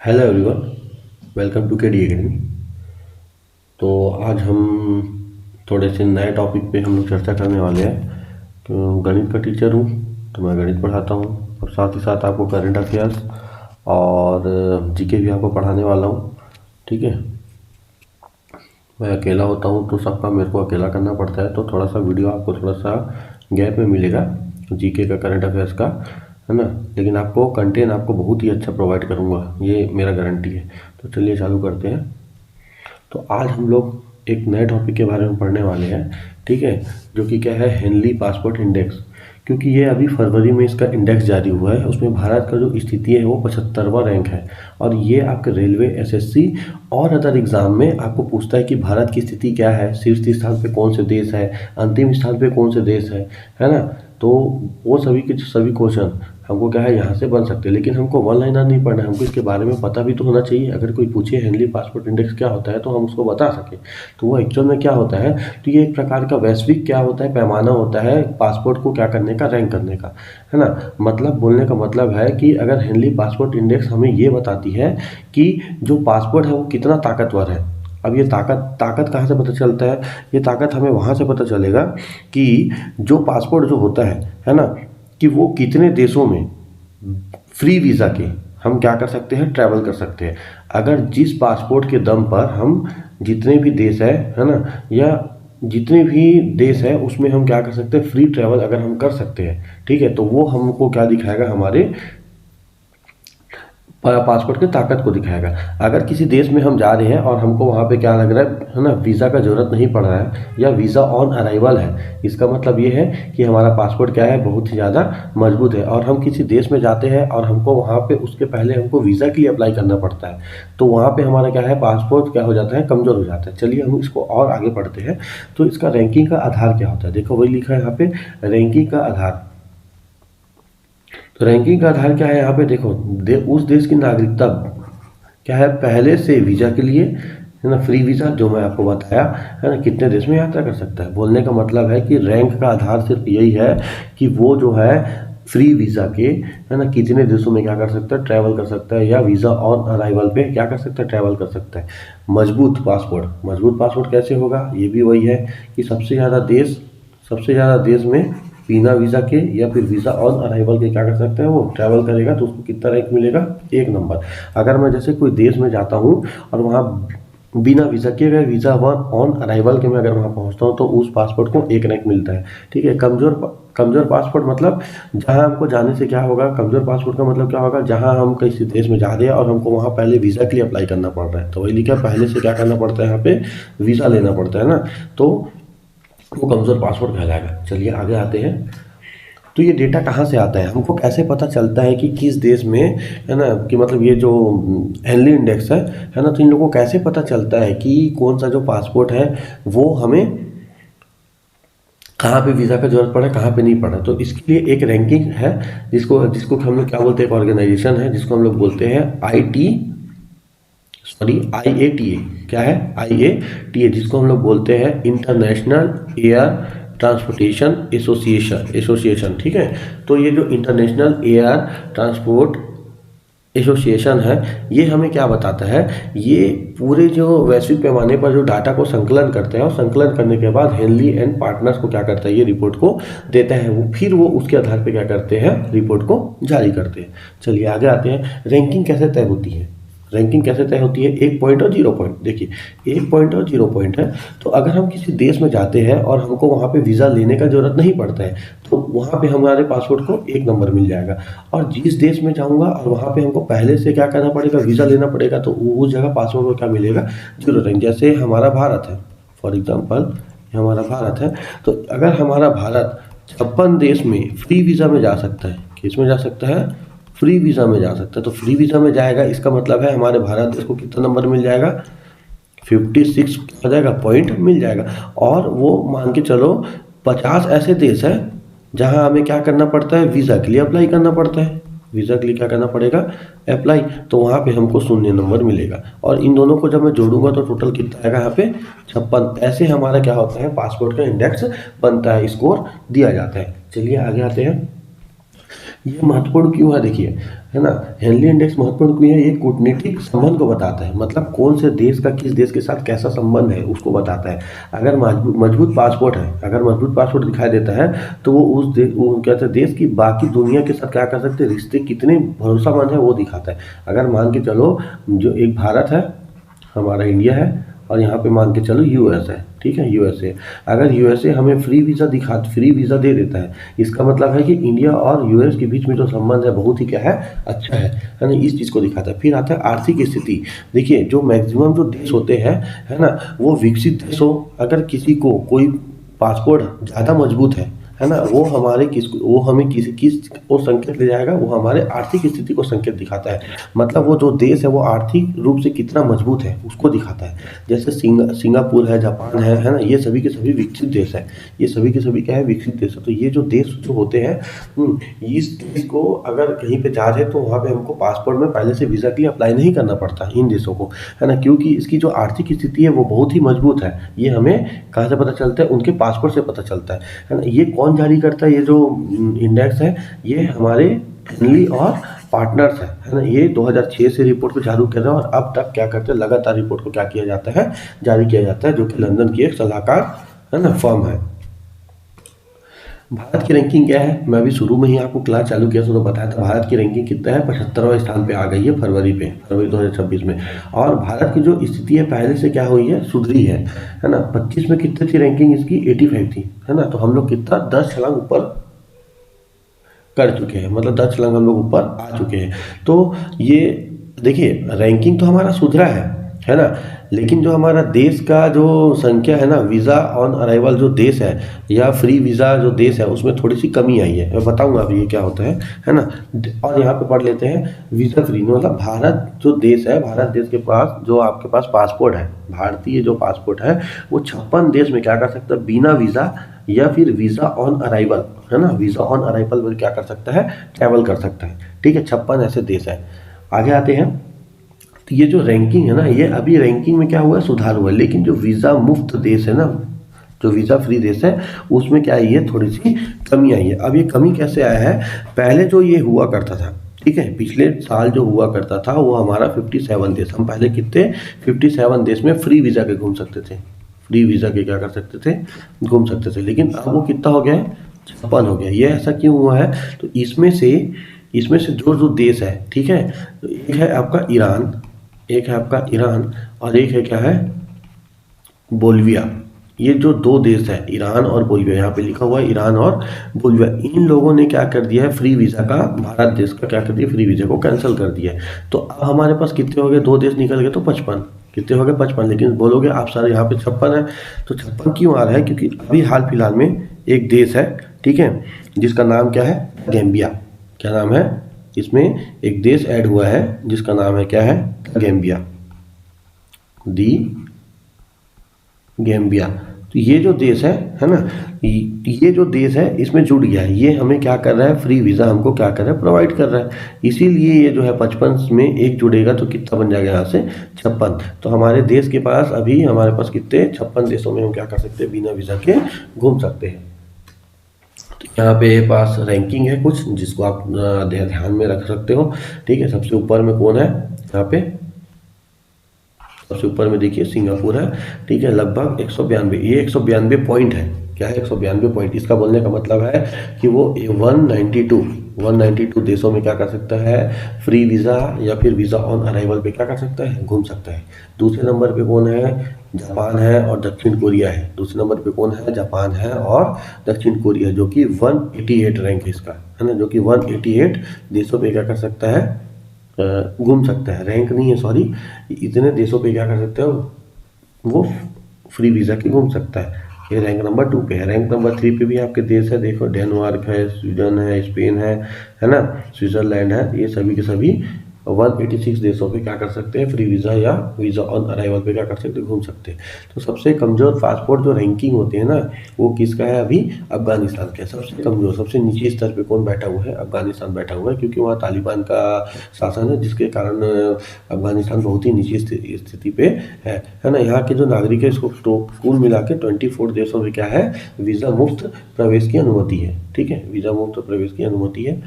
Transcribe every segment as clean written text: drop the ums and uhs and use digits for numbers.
Hello everyone, welcome to KD academy. तो आज हम थोड़े से नए टॉपिक पे हम लोग चर्चा करने वाले हैं। तो गणित का टीचर हूँ, तो मैं गणित पढ़ाता हूँ और साथ ही साथ आपको करंट अफेयर्स और जीके भी आपको पढ़ाने वाला हूँ। ठीक है, मैं अकेला होता हूँ तो सब काम मेरे को अकेला करना पड़ता है, तो थोड़ा सा वीडियो आपको थोड़ा सा गैप में मिलेगा जीके का, करंट अफेयर्स का, है ना। लेकिन आपको कंटेंट आपको बहुत ही अच्छा प्रोवाइड करूँगा, ये मेरा गारंटी है। तो चलिए चालू करते हैं। तो आज हम लोग एक नए टॉपिक के बारे में पढ़ने वाले हैं, ठीक है, जो कि क्या है, हेनली पासपोर्ट इंडेक्स। क्योंकि ये अभी फरवरी में इसका इंडेक्स जारी हुआ है, उसमें भारत का जो स्थिति है वो 75वां रैंक है। और ये आपके रेलवे, एसएससी और अदर एग्जाम में आपको पूछता है कि भारत की स्थिति क्या है, शीर्ष स्थान पे कौन से देश है, अंतिम स्थान पे कौन से देश है ना। तो वो सभी के सभी क्वेश्चन हमको क्या है यहाँ से बन सकते हैं। लेकिन हमको वन लाइनर नहीं पढ़ना है, हमको इसके बारे में पता भी तो होना चाहिए। अगर कोई पूछे हेनली पासपोर्ट इंडेक्स क्या होता है तो हम उसको बता सकें। तो वो एक्चुअल में क्या होता है, तो ये एक प्रकार का वैश्विक क्या होता है, पैमाना होता है पासपोर्ट को क्या करने का, रैंक करने का, है ना। मतलब बोलने का मतलब है कि अगर हेनली पासपोर्ट इंडेक्स हमें ये बताती है कि जो पासपोर्ट है वो कितना ताकतवर है। अब ये ताकत कहाँ से पता चलता है, ये ताकत हमें वहाँ से पता चलेगा कि जो पासपोर्ट जो होता है ना, कि वो कितने देशों में फ्री वीज़ा के हम क्या कर सकते हैं, ट्रैवल कर सकते हैं। अगर जिस पासपोर्ट के दम पर हम जितने भी देश है ना, या जितने भी देश है उसमें हम क्या कर सकते हैं, फ्री ट्रैवल अगर हम कर सकते हैं, ठीक है, तो वो हमको क्या दिखाएगा, हमारे पासपोर्ट की ताकत को दिखाएगा। अगर किसी देश में हम जा रहे हैं और हमको वहाँ पे क्या लग रहा है ना, वीज़ा का ज़रूरत नहीं पड़ रहा है या वीज़ा ऑन अराइवल है, इसका मतलब ये है कि हमारा पासपोर्ट क्या है, बहुत ही ज़्यादा मजबूत है। और हम किसी देश में जाते हैं और हमको वहाँ पे उसके पहले हमको वीज़ा के लिए अप्लाई करना पड़ता है, तो वहाँ पे हमारा क्या है, पासपोर्ट क्या हो जाता है, कमज़ोर हो जाता है। चलिए हम इसको और आगे बढ़ते हैं। तो इसका रैंकिंग का आधार क्या होता है, देखो वही लिखा है यहाँ पे, रैंकिंग का आधार। तो रैंकिंग का आधार क्या है, यहाँ पे देखो उस देश की नागरिकता क्या है, पहले से वीज़ा के लिए, है ना, फ्री वीज़ा जो मैं आपको बताया, है ना, कितने देश में यात्रा कर सकता है। बोलने का मतलब है कि रैंक का आधार सिर्फ यही है कि वो जो है फ्री वीज़ा के, है ना, कितने देशों में क्या कर सकता है, ट्रैवल कर सकता है, या वीज़ा ऑन अराइवल पे क्या कर सकता है, ट्रैवल कर सकता है। मजबूत पासपोर्ट कैसे होगा, ये भी वही है कि सबसे ज़्यादा देश में बिना वीज़ा के या फिर वीज़ा ऑन अराइवल के क्या कर सकते हैं, वो ट्रैवल करेगा, तो उसको कितना रैंक मिलेगा, 1 नंबर। अगर मैं जैसे कोई देश में जाता हूँ और वहाँ बिना वीज़ा के, अगर वीज़ा ऑन अराइवल के मैं अगर वहाँ पहुँचता हूँ तो उस पासपोर्ट को 1 रैंक मिलता है। ठीक है, कमज़ोर पासपोर्ट मतलब जहाँ हमको जाने से क्या होगा, कमज़ोर पासपोर्ट का मतलब क्या होगा, जहाँ हम किसी देश में जा रहे हैं और हमको वहाँ पहले वीज़ा के लिए अप्लाई करना पड़ रहा है, तो वही लिखा पहले से क्या करना पड़ता है, यहाँ पे वीज़ा लेना पड़ता है ना, तो वो कमज़ोर पासपोर्ट कहलाएगा। चलिए आगे आते हैं। तो ये डेटा कहाँ से आता है, हमको कैसे पता चलता है कि किस देश में, है ना, कि मतलब ये जो हेनली इंडेक्स है ना, तो इन लोगों को कैसे पता चलता है कि कौन सा जो पासपोर्ट है वो हमें कहाँ पे वीज़ा का जरूरत पड़ा, कहाँ पे नहीं पड़ा। तो इसके लिए एक रैंकिंग है जिसको जिसको हम लोग क्या बोलते हैं, एक ऑर्गेनाइजेशन है जिसको हम लोग बोलते हैं IATA। क्या है, IATA, जिसको हम लोग बोलते हैं इंटरनेशनल एयर ट्रांसपोर्टेशन एसोसिएशन। ठीक है, तो ये जो इंटरनेशनल एयर ट्रांसपोर्ट एसोसिएशन है, ये हमें क्या बताता है, ये पूरे जो वैश्विक पैमाने पर जो डाटा को संकलन करते हैं, और संकलन करने के बाद हेनली एंड पार्टनर्स को क्या करता है, ये रिपोर्ट को देता है, वो फिर वो उसके आधार पे क्या करते हैं, रिपोर्ट को जारी करते हैं। चलिए आगे आते हैं, रैंकिंग कैसे तय होती है। रैंकिंग कैसे तय होती है, 1 पॉइंट और 0 पॉइंट। देखिए 1 पॉइंट और 0 पॉइंट है, तो अगर हम किसी देश में जाते हैं और हमको वहाँ पे वीज़ा लेने का जरूरत नहीं पड़ता है, तो वहाँ पे हमारे पासपोर्ट को 1 नंबर मिल जाएगा। और जिस देश में जाऊँगा और वहाँ पे हमको पहले से क्या करना पड़ेगा, वीज़ा लेना पड़ेगा, तो उस जगह पासपोर्ट को क्या मिलेगा, 0 रैंक। जैसे हमारा भारत है, फॉर एग्जाम्पल हमारा भारत है, तो अगर हमारा भारत 56 देश में फ्री वीज़ा में जा सकता है, किस में जा सकता है, फ्री वीज़ा में जा सकता है, तो फ्री वीज़ा में जाएगा, इसका मतलब है हमारे भारत देश को कितना नंबर मिल जाएगा, 56 हो जाएगा, पॉइंट मिल जाएगा। और वो मान के चलो 50 ऐसे देश हैं जहां हमें क्या करना पड़ता है, वीज़ा के लिए अप्लाई करना पड़ता है, वीज़ा के लिए क्या करना पड़ेगा, अप्लाई, तो वहाँ पे हमको 0 नंबर मिलेगा। और इन दोनों को जब मैं जोड़ूंगा तो टोटल कितना आएगा, यहाँ पे 56। ऐसे हमारा क्या होता है, पासपोर्ट का इंडेक्स बनता है, स्कोर दिया जाता है। चलिए आगे आते हैं। ये महत्वपूर्ण क्यों है देखिए, है ना। हेनली इंडेक्स महत्वपूर्ण क्यों है, ये कूटनीतिक संबंध को बताता है, मतलब कौन से देश का किस देश के साथ कैसा संबंध है उसको बताता है। अगर मजबूत पासपोर्ट है, अगर मजबूत पासपोर्ट दिखाई देता है तो वो उस देश, वो क्या कहते हैं, देश की बाकी दुनिया के साथ क्या कर सकते हैं, रिश्ते कितने भरोसामंद है वो दिखाता है। अगर मान के चलो जो एक भारत है, हमारा इंडिया है, और यहाँ पे मान के चलो यूएस है, ठीक है, यूएसए। अगर यूएसए हमें फ्री वीज़ा दे देता है, इसका मतलब है कि इंडिया और यूएस के बीच में जो संबंध है बहुत ही क्या है, अच्छा है ना। इस चीज़ को दिखाता है। फिर आता है आर्थिक स्थिति। देखिए जो मैक्सिमम जो देश होते हैं, है ना, वो विकसित देश हो, अगर किसी को कोई पासपोर्ट ज़्यादा मजबूत है ना, वो हमें किस को संकेत ले जाएगा, वो हमारे आर्थिक स्थिति को संकेत दिखाता है। मतलब वो जो देश है वो आर्थिक रूप से कितना मजबूत है उसको दिखाता है। जैसे सिंगापुर है, जापान है ना, ये सभी के सभी विकसित देश है। ये सभी के सभी क्या है, विकसित देश है। तो ये जो देश जो होते हैं, इस देश को अगर कहीं पे जा रहे हैं तो वहाँ पे हमको पासपोर्ट में पहले से वीज़ा के लिए अप्लाई नहीं करना पड़ता इन देशों को, है ना, क्योंकि इसकी जो आर्थिक स्थिति है वो बहुत ही मजबूत है। ये हमें कहाँ से पता चलता है, उनके पासपोर्ट से पता चलता है ना। ये कौन जारी करता है, ये जो इंडेक्स है, ये हमारे हेनली और पार्टनर्स है ना। ये 2006 से रिपोर्ट को जारी कर रहे हैं, और अब तक क्या करते हैं, लगातार रिपोर्ट को क्या किया जाता है, जारी किया जाता है, जो कि लंदन की एक सलाहकार, है ना, फर्म है। भारत की रैंकिंग क्या है, मैं अभी शुरू में ही आपको क्लास चालू किया तो बताया था, भारत की रैंकिंग कितना है, 75वें स्थान पे आ गई है फरवरी 2026 में। और भारत की जो स्थिति है पहले से क्या हुई है, सुधरी है ना। 25 में कितनी थी रैंकिंग इसकी, 85 थी, है ना। तो हम लोग कितना 10 छलांग ऊपर कर चुके हैं, मतलब 10 छलांग हम लोग ऊपर आ चुके हैं। तो ये देखिए रैंकिंग तो हमारा सुधरा है ना। लेकिन जो हमारा देश का जो संख्या है ना, वीज़ा ऑन अराइवल जो देश है, या फ्री वीज़ा जो देश है, उसमें थोड़ी सी कमी आई है। मैं बताऊंगा अभी ये क्या होता है ना। और यहाँ पे पढ़ लेते हैं वीज़ा फ्री, मतलब भारत जो देश है, भारत देश के पास जो आपके पास पासपोर्ट है, भारतीय जो पासपोर्ट है, वो 56 देश में क्या कर सकता है, बिना वीज़ा या फिर वीज़ा ऑन अराइवल, है ना, वीज़ा ऑन अराइवल में क्या कर सकता है, ट्रैवल कर सकता है। ठीक है, 56 ऐसे देश है। आगे आते हैं, तो ये जो रैंकिंग है ना, ये अभी रैंकिंग में क्या हुआ है, सुधार हुआ है। लेकिन जो वीज़ा मुफ्त देश है ना, जो वीज़ा फ्री देश है, उसमें क्या आई है, थोड़ी सी कमी आई है। अब ये कमी कैसे आया है, पहले जो ये हुआ करता था, ठीक है, पिछले साल जो हुआ करता था वो हमारा 57 देश, हम पहले कितने 57 देश में फ्री वीज़ा के घूम सकते थे, फ्री वीज़ा के क्या कर सकते थे, घूम सकते थे। लेकिन अब वो कितना हो गया है, 56 हो गया। ये ऐसा क्यों हुआ है, तो इसमें से जो जो देश है, ठीक है, तो एक है आपका ईरान, एक है आपका ईरान, और एक है क्या है, बोलिविया। ये जो दो देश है, ईरान और बोलिविया, यहाँ पे लिखा हुआ है ईरान और बोलिविया, इन लोगों ने क्या कर दिया है, फ्री वीज़ा का, भारत देश का क्या कर दिया, फ्री वीज़ा को कैंसिल कर दिया है। तो अब हमारे पास कितने हो गए, दो देश निकल गए, तो 55, कितने हो गए, 55। लेकिन बोलोगे आप सर यहाँ पे 56 है, तो 56 क्यों आ रहा है, क्योंकि अभी हाल फिलहाल में एक देश है, ठीक है, जिसका नाम क्या है, गैम्बिया। क्या नाम है, इसमें एक देश ऐड हुआ है जिसका नाम है क्या है, गैम्बिया, दी गैम्बिया। तो ये जो देश है ना, ये जो देश है इसमें जुड़ गया है, ये हमें क्या कर रहा है, फ्री वीज़ा हमको क्या कर रहा है, प्रोवाइड कर रहा है। इसीलिए ये जो है 55 में एक जुड़ेगा तो कितना बन जाएगा यहाँ से, 56। तो हमारे देश के पास अभी, हमारे पास कितने, 56 देशों में हम क्या कर सकते हैं, बिना वीज़ा के घूम सकते हैं। तो यहाँ पे पास रैंकिंग है कुछ जिसको आप ध्यान में रख सकते हो। ठीक है, सबसे ऊपर में कौन है, यहाँ पे सबसे ऊपर में देखिए सिंगापुर है, ठीक है, लगभग 192, ये 192 पॉइंट है। क्या है, 192 पॉइंट। इसका बोलने का मतलब है कि वो 192 देशों में क्या कर सकता है, फ्री वीज़ा या फिर वीज़ा ऑन अराइवल पे क्या कर सकता है, घूम सकता है। दूसरे नंबर पे कौन है, जापान है और दक्षिण कोरिया है। दूसरे नंबर पे कौन है, जापान है और दक्षिण कोरिया, जो कि 188 रैंक है इसका, है ना, जो कि 188 देशों पे क्या कर सकता है, घूम सकता है। रैंक नहीं है, सॉरी, इतने देशों पे क्या कर सकते हो, वो फ्री वीज़ा के घूम सकता है। ये रैंक नंबर 2 पे है। रैंक नंबर 3 पे भी आपके देश है, देखो डेनमार्क है, स्वीडन है, स्पेन है ना, स्विट्ज़रलैंड है। ये सभी के सभी 186 देशों पे क्या कर सकते हैं, फ्री वीज़ा या वीज़ा ऑन अराइवल पे क्या कर सकते हैं, घूम सकते हैं। तो सबसे कमज़ोर पासपोर्ट जो रैंकिंग होती है ना, वो किसका है, अभी अफगानिस्तान का है। सबसे कमज़ोर, सबसे नीचे स्तर पे कौन बैठा हुआ है, अफगानिस्तान बैठा हुआ है, क्योंकि वहाँ तालिबान का शासन है, जिसके कारण अफगानिस्तान बहुत ही नीची स्थिति पे है ना। यहाँ के जो नागरिक है, इसको कुल मिला के 24 देशों में क्या है, वीज़ा मुफ्त प्रवेश की अनुमति है। ठीक है, वीज़ा मुफ्त प्रवेश की अनुमति है।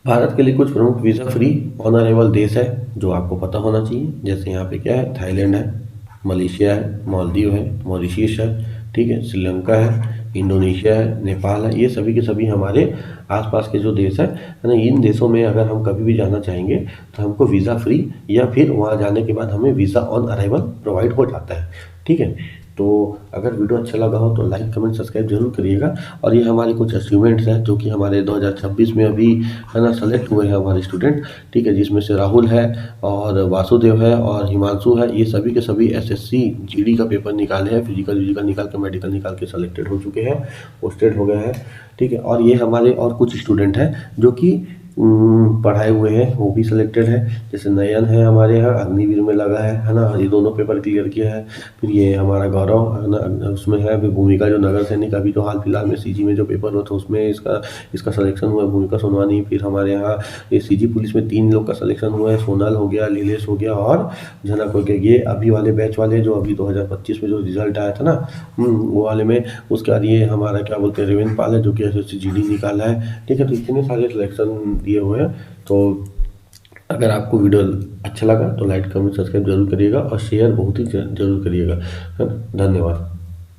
भारत के लिए कुछ प्रमुख वीज़ा फ्री ऑन अराइवल देश है जो आपको पता होना चाहिए। जैसे यहाँ पे क्या है, थाईलैंड है, मलेशिया है, मालदीव है, मॉरिशस है, ठीक है, श्रीलंका है, इंडोनेशिया है, नेपाल है। ये सभी के सभी हमारे आसपास के जो देश है ना, इन देशों में अगर हम कभी भी जाना चाहेंगे तो हमको वीज़ा फ्री या फिर वहाँ जाने के बाद हमें वीज़ा ऑन अराइवल प्रोवाइड हो जाता है, ठीक है। तो अगर वीडियो अच्छा लगा हो तो लाइक कमेंट सब्सक्राइब जरूर करिएगा। और ये हमारे कुछ अचीवमेंट्स हैं जो कि हमारे 2026 में अभी है ना सेलेक्ट हुए हैं हमारे स्टूडेंट, ठीक है, जिसमें से राहुल है और वासुदेव है और हिमांशु है। ये सभी के सभी एसएससी जीडी का पेपर निकाले हैं, फिजिकल निकाल के मेडिकल निकाल के सेलेक्टेड हो चुके हैं, पोस्टेड हो गए हैं, ठीक है। और ये हमारे और कुछ स्टूडेंट हैं जो कि पढ़ाए हुए हैं, वो भी सिलेक्टेड है। जैसे नयन है हमारे यहाँ, अग्निवीर में लगा है ना, ये दोनों पेपर क्लियर किया है। फिर ये हमारा गौरव है ना, उसमें है। फिर भूमिका जो नगर सैनिक अभी जो हाल फिलहाल में सीजी में जो पेपर हुआ था उसमें इसका सिलेक्शन हुआ है, भूमिका सोनवानी। फिर हमारे यहाँ ये सीजी पुलिस में 3 लोग का सिलेक्शन हुआ है, सोनल हो गया, लीलेश हो गया और झनक हो गया। ये अभी वाले बैच वाले जो अभी 2025 में जो रिजल्ट आया था ना, वो वाले में। उसके बाद ये हमारा क्या बोलते हैं रेवेन पाल है जो कि एसएससी जीडी निकाला है, ठीक है। तो इतने सारे सिलेक्शन दिए हुए हैं। तो अगर आपको वीडियो अच्छा लगा तो लाइक कमेंट सब्सक्राइब जरूर करिएगा और शेयर बहुत ही जरूर करिएगा, है ना। धन्यवाद।